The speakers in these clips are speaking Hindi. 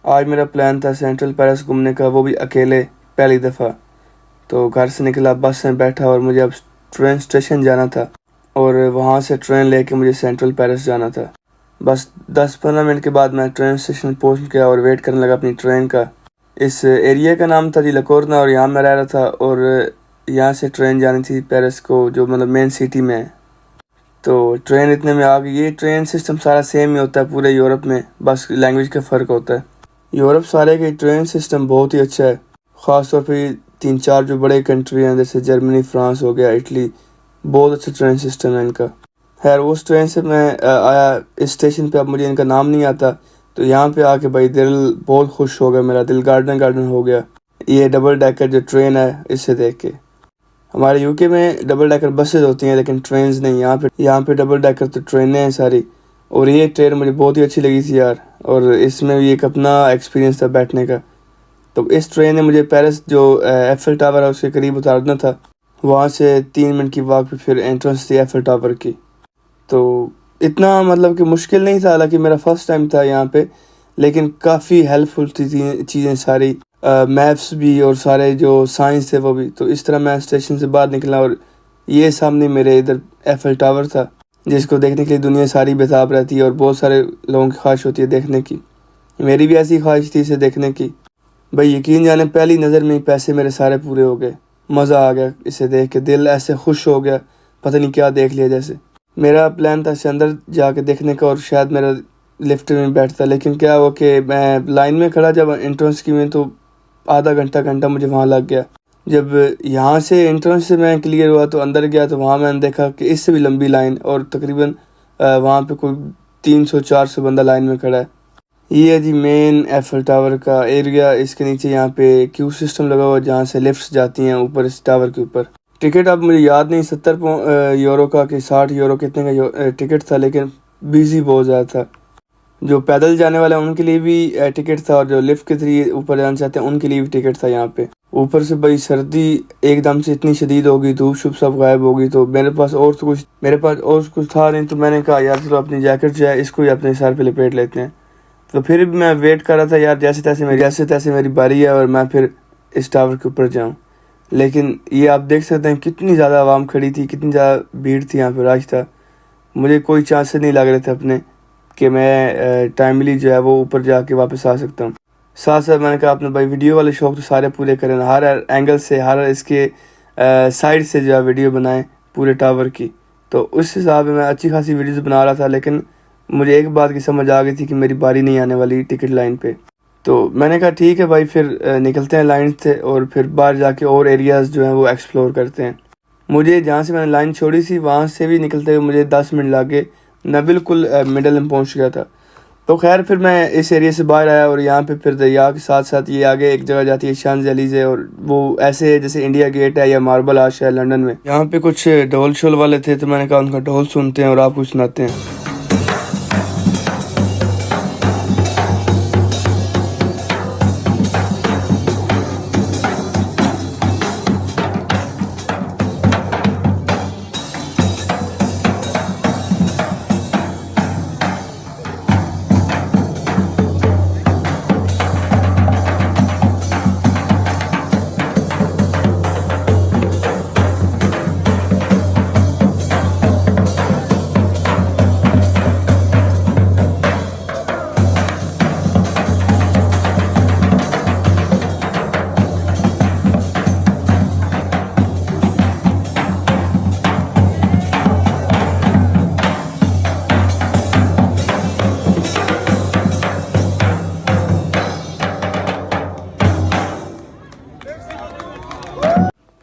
आज मेरा प्लान था सेंट्रल पेरिस घूमने का, वो भी अकेले पहली दफ़ा। तो घर से निकला, बस में बैठा और मुझे अब ट्रेन स्टेशन जाना था और वहाँ से ट्रेन लेके मुझे सेंट्रल पेरिस जाना था। बस 10-15 मिनट के बाद मैं ट्रेन स्टेशन पहुँच गया और वेट करने लगा अपनी ट्रेन का। इस एरिया का नाम था दी लकोरना और यहाँ मैं रह रहा था और यहाँ से ट्रेन जानी थी पेरिस को, जो मतलब मेन सिटी में है। तो ट्रेन इतने में आ गई। ये ट्रेन सिस्टम सारा सेम ही होता है पूरे यूरोप में, बस लैंग्वेज का फ़र्क होता है। यूरोप सारे का ट्रेन सिस्टम बहुत ही अच्छा है। ख़ास तौर पे 3-4 जो बड़े कंट्री हैं जैसे जर्मनी, फ्रांस हो गया, इटली, बहुत अच्छा ट्रेन सिस्टम है इनका। खैर उस ट्रेन से मैं आया इस स्टेशन पे। अब मुझे इनका नाम नहीं आता, तो यहाँ पे आके भाई दिल बहुत खुश हो गया, मेरा दिल गार्डन गार्डन हो गया ये डबल डेकर जो ट्रेन है इसे देख के। हमारे यूके में डबल डेकर बसेज होती हैं लेकिन ट्रेन्स नहीं। यहाँ पे डबल डेकर तो ट्रेनें हैं सारी। और ये ट्रेन मुझे बहुत ही अच्छी लगी थी यार, और इसमें भी एक अपना एक्सपीरियंस था बैठने का। तो इस ट्रेन ने मुझे पेरिस जो एफएल टावर है उसके करीब उतारना था। वहाँ से 3 मिनट की वॉक पे फिर एंट्रेंस थी एफएल टावर की। तो इतना मतलब कि मुश्किल नहीं था, हालांकि मेरा फर्स्ट टाइम था यहाँ पे, लेकिन काफ़ी हेल्पफुल थी चीज़ें सारी, मैप्स भी और सारे जो साइंस थे वो भी। तो इस तरह मैं स्टेशन से बाहर निकला और ये सामने मेरे इधर एफएल टावर था, जिसको देखने के लिए दुनिया सारी बेताब रहती है और बहुत सारे लोगों की ख्वाहिश होती है देखने की। मेरी भी ऐसी ख्वाहिश थी इसे देखने की। भाई यकीन जाने पहली नज़र में ही पैसे मेरे सारे पूरे हो गए। मज़ा आ गया इसे देख के, दिल ऐसे खुश हो गया, पता नहीं क्या देख लिया जैसे। मेरा प्लान था इसे अंदर जाके देखने का और शायद मेरा लिफ्ट में बैठता, लेकिन क्या हुआ कि मैं लाइन में खड़ा जब एंट्रेंस की में, तो आधा घंटा मुझे वहाँ लग गया। जब यहाँ से एंट्रेंस से मैं क्लियर हुआ तो अंदर गया, तो वहाँ मैंने देखा कि इससे भी लंबी लाइन, और तकरीबन वहाँ पे कोई 300-400 बंदा लाइन में खड़ा है। ये है जी मेन एफएल टावर का एरिया। इसके नीचे यहाँ पे क्यू सिस्टम लगा हुआ है जहाँ से लिफ्ट्स जाती हैं ऊपर इस टावर के ऊपर। टिकट अब मुझे याद नहीं 70 यूरो का कि 60 यूरो कितने का टिकट था, लेकिन बिजी बहुत ज़्यादा था। जो पैदल जाने वाले हैं उनके लिए भी टिकट था और जो लिफ्ट के थ्रू ऊपर जाना चाहते हैं उनके लिए भी टिकट था यहाँ पे। ऊपर से भाई सर्दी एकदम से इतनी शदीद हो गई, धूप शुप सब गायब हो गई। तो मेरे पास और कुछ था नहीं, तो मैंने कहा यार चलो अपनी जैकेट जो है इसको ही अपने सर पे लपेट लेते हैं। तो फिर भी मैं वेट कर रहा था यार, जैसे तैसे मेरी बारी है और मैं फिर इस टावर के ऊपर जाऊँ। लेकिन ये आप देख सकते हैं कितनी ज़्यादा आवाम खड़ी थी, कितनी ज़्यादा भीड़ थी यहाँ पे, रश था। मुझे कोई चांसेस नहीं लग रहे थे अपने कि मैं टाइमली जो है वो ऊपर जाके वापस आ सकता हूँ। साथ साथ मैंने कहा अपने भाई वीडियो वाले शौक तो सारे पूरे करें, हर एंगल से, हर इसके साइड से जो है वीडियो बनाएं पूरे टावर की। तो उस हिसाब में मैं अच्छी खासी वीडियोस बना रहा था, लेकिन मुझे एक बात की समझ आ गई थी कि मेरी बारी नहीं आने वाली टिकट लाइन पे। तो मैंने कहा ठीक है भाई, फिर निकलते हैं लाइन से और फिर बाहर जाके और एरियाज़ जो हैं वो एक्सप्लोर करते हैं। मुझे जहाँ से मैंने लाइन छोड़ी थी वहाँ से भी निकलते हुए मुझे 10 मिनट लगे, मैं बिल्कुल मिडल में पहुँच गया था। तो खैर फिर मैं इस एरिया से बाहर आया और यहाँ पे फिर दरिया के साथ साथ ये आगे एक जगह जाती है शांज़-एलीज़े, और वो ऐसे है जैसे इंडिया गेट है या मार्बल आर्च है लंदन में। यहाँ पे कुछ ढोल शोल वाले थे, तो मैंने कहा उनका ढोल सुनते हैं और आपको सुनाते हैं।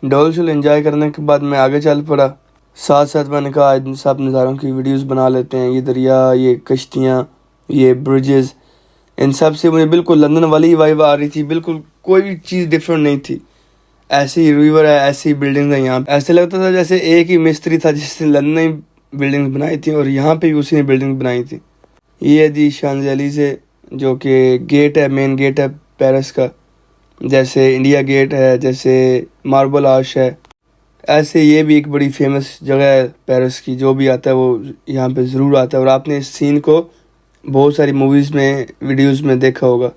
ढोल शोल एंजॉय करने के बाद मैं आगे चल पड़ा। साथ साथ मैंने कहा आज सब नज़ारों की वीडियोस बना लेते हैं। ये दरिया, ये कश्तियाँ, ये ब्रिजेस, इन सब से मुझे बिल्कुल लंदन वाली वाइब आ रही थी। बिल्कुल कोई भी चीज़ डिफरेंट नहीं थी। ऐसी ही रिवर है, ऐसी बिल्डिंग है यहाँ। ऐसे लगता था जैसे एक ही मिस्त्री था जिसने लंदन में बिल्डिंग बनाई थी और यहाँ पे भी उसी ने बिल्डिंग बनाई थी। ये है जी शांज़-एलीज़े, जो कि गेट है, मेन गेट है पेरिस का। जैसे इंडिया गेट है, जैसे मार्बल आर्च है, ऐसे ये भी एक बड़ी फेमस जगह है पेरिस की। जो भी आता है वो यहाँ पे ज़रूर आता है, और आपने इस सीन को बहुत सारी मूवीज़ में, वीडियोस में देखा होगा।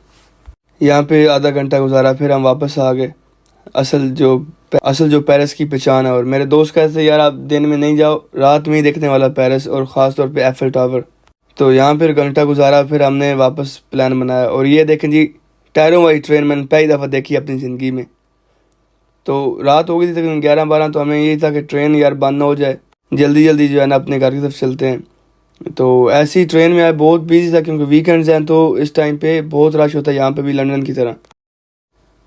यहाँ पे आधा घंटा गुजारा, फिर हम वापस आ गए असल जो पेरिस की पहचान है। और मेरे दोस्त कहते थे यार आप दिन में नहीं जाओ, रात में ही देखने वाला पेरिस, और ख़ास तौर पे एफिल टावर। तो यहाँ फिर घंटा गुजारा, फिर हमने वापस प्लान बनाया। और ये देखें जी, टायरों वाली ट्रेन मैंने पहली दफ़ा देखी अपनी ज़िंदगी में। तो रात हो गई थी तकरीबन 11-12, तो हमें यही था कि ट्रेन यार बंद ना हो जाए, जल्दी जल्दी जो है ना अपने घर की तरफ चलते हैं। तो ऐसी ट्रेन में आए, बहुत बिजी था क्योंकि वीकेंड्स हैं, तो इस टाइम पे बहुत रश होता है यहाँ पे भी, लंदन की तरह।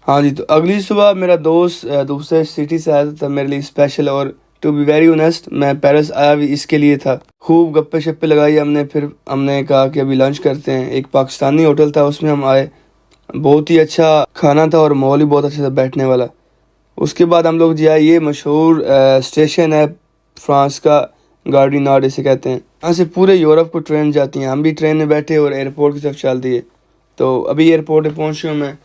हाँ जी, तो अगली सुबह मेरा दोस्त दूसरे सिटी से आया था मेरे लिए स्पेशल। और टू बी वेरी ऑनेस्ट, मैं पेरिस आया भी इसके लिए था। खूब गप्पे शप्पे लगाई हमने, फिर हमने कहा कि अभी लंच करते हैं। एक पाकिस्तानी होटल था, उसमें हम आए। बहुत ही अच्छा खाना था और माहौल भी बहुत अच्छा था बैठने वाला। उसके बाद हम लोग जो है, ये मशहूर स्टेशन है फ्रांस का, गार्डी नॉर्ड इसे कहते हैं। यहाँ से पूरे यूरोप को ट्रेन जाती हैं। हम भी ट्रेन में बैठे और एयरपोर्ट की तरफ चल दिए। तो अभी एयरपोर्ट पे पहुँच गया मैं।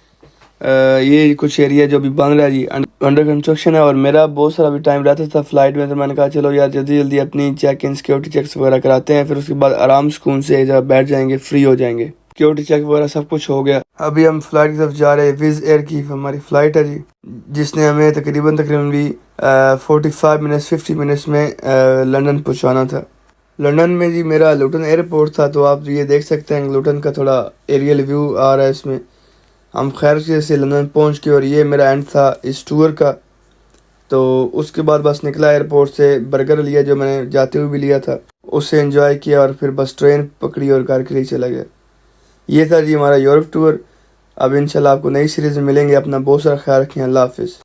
ये कुछ एरिया जो अभी बन रहा है जी, अंडर कंस्ट्रक्शन है। और मेरा बहुत सारा भी टाइम रहता था फ्लाइट में, तो मैंने कहा चलो यार जल्दी जल्दी अपनी चेक इन सिक्योरिटी चेक्स वगैरह कराते हैं, फिर उसके बाद आराम सुकून से जब बैठ जाएंगे, फ्री हो जाएंगे। सिक्योरिटी चेक वगैरह सब कुछ हो गया। अभी हम फ्लाइट की तरफ जा रहे हैं। विज एयर की हमारी फ़्लाइट है जी, जिसने हमें तकरीबन भी 45 मिनट्स 50 मिनट्स में लंदन पहुँचाना था। लंदन में जी मेरा लुटन एयरपोर्ट था, तो आप ये देख सकते हैं लुटन का थोड़ा एरियल व्यू आ रहा है इसमें। हम खैर से लंदन पहुंच के, और ये मेरा एंड था इस टूर का। तो उसके बाद बस निकला एयरपोर्ट से, बर्गर लिया जो मैंने जाते हुए भी लिया था, उससे एंजॉय किया, और फिर बस ट्रेन पकड़ी और घर के लिए चला गया। ये था जी हमारा यूरोप टूर। अब इंशाल्लाह आपको नई सीरीज़ में मिलेंगे। अपना बहुत सारा ख्याल रखें। अल्लाह हाफिज़।